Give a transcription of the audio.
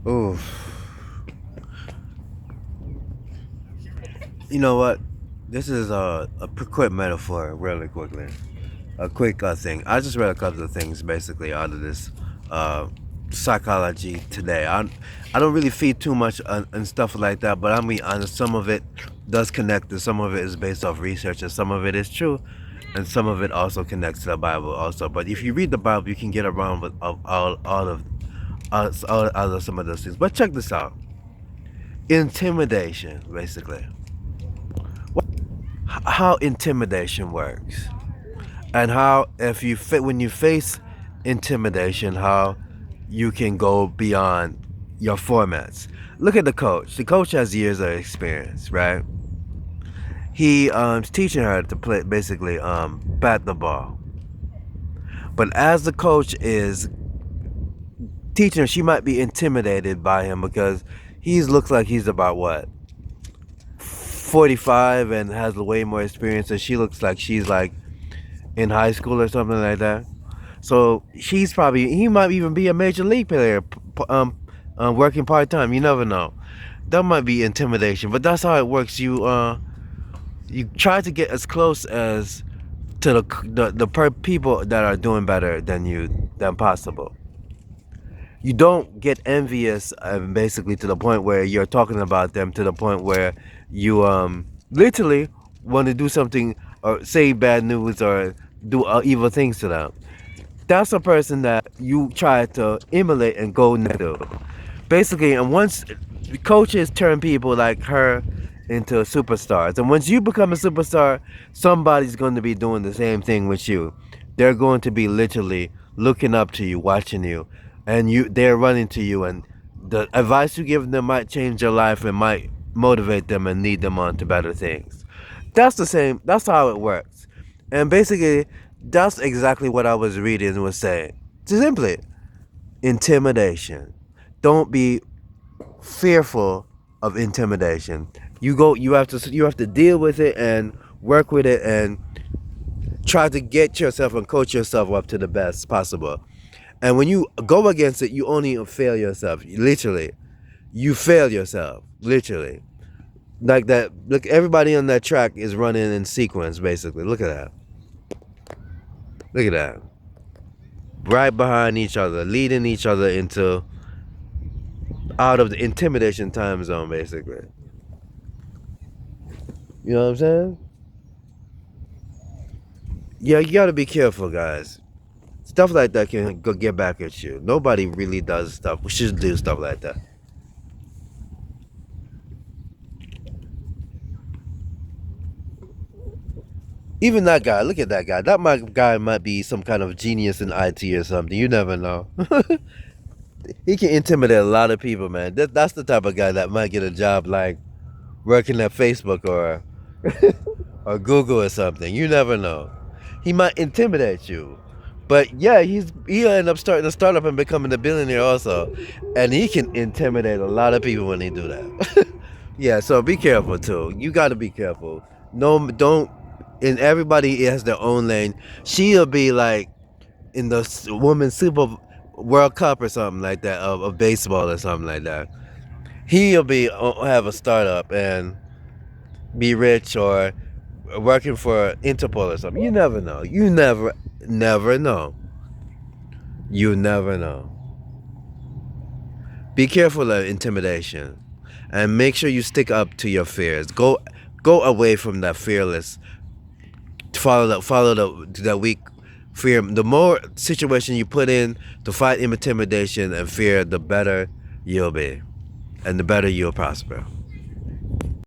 Ooh, you know what? This is a quick metaphor, really quickly. A quick thing. I just read a couple of things basically out of this uh, psychology today. I don't really feed too much and stuff like that, but I'm be honest. Some of it does connect, and some of it is based off research, and some of it is true, and some of it also connects to the Bible also. But if you read the Bible, you can get around with all of some of those things. But check this out: intimidation, basically. How intimidation works, and how if you fit when you face intimidation, how you can go beyond your formats. Look at the coach. The coach has years of experience, right? He's teaching her to play basically bat the ball. But as the coach is teaching her, she might be intimidated by him because he looks like he's about what 45 and has way more experience, and she looks like she's like in high school or something like that. So he might even be a major league player, working part time. You never know. That might be intimidation, but that's how it works. You try to get as close as to the people that are doing better than you than possible. You don't get envious, basically to the point where you're talking about them to the point where you literally want to do something or say bad news or do evil things to them. That's a person that you try to emulate and go negative. Basically, and once coaches turn people like her into superstars, and once you become a superstar, somebody's going to be doing the same thing with you. They're going to be literally looking up to you, watching you, and they're running to you, and the advice you give them might change their life and might motivate them and lead them on to better things. That's the same. That's how it works. And basically, that's exactly what I was reading and was saying. Simply, intimidation. Don't be fearful of intimidation. You have to deal with it and work with it and try to get yourself and coach yourself up to the best possible. And when you go against it, you only fail yourself. Literally, you fail yourself. Literally, like that. Look, everybody on that track is running in sequence. Basically, look at that. Look at that. Right behind each other, leading each other into out of the intimidation time zone, basically. You know what I'm saying? Yeah, you gotta be careful, guys. Stuff like that can go get back at you. Nobody really does stuff. We should do stuff like that. Even that guy, look at that guy. Guy might be some kind of genius in IT or something. You never know. He can intimidate a lot of people, man. That's the type of guy that might get a job like working at Facebook or or Google or something. You never know. He might intimidate you. But yeah, he'll end up starting a startup and becoming a billionaire also. And he can intimidate a lot of people when he do that. Yeah, so be careful too. You gotta be careful. No, don't. And everybody has their own lane. She'll be like in the women's Super World Cup or something like that of baseball or something like that. He'll be have a startup and be rich or working for Interpol or something. You never know. You never know. You never know. Be careful of intimidation, and make sure you stick up to your fears. Go away from that fearless. Follow the weak fear. The more situation you put in to fight intimidation and fear, the better you'll be, and the better you'll prosper.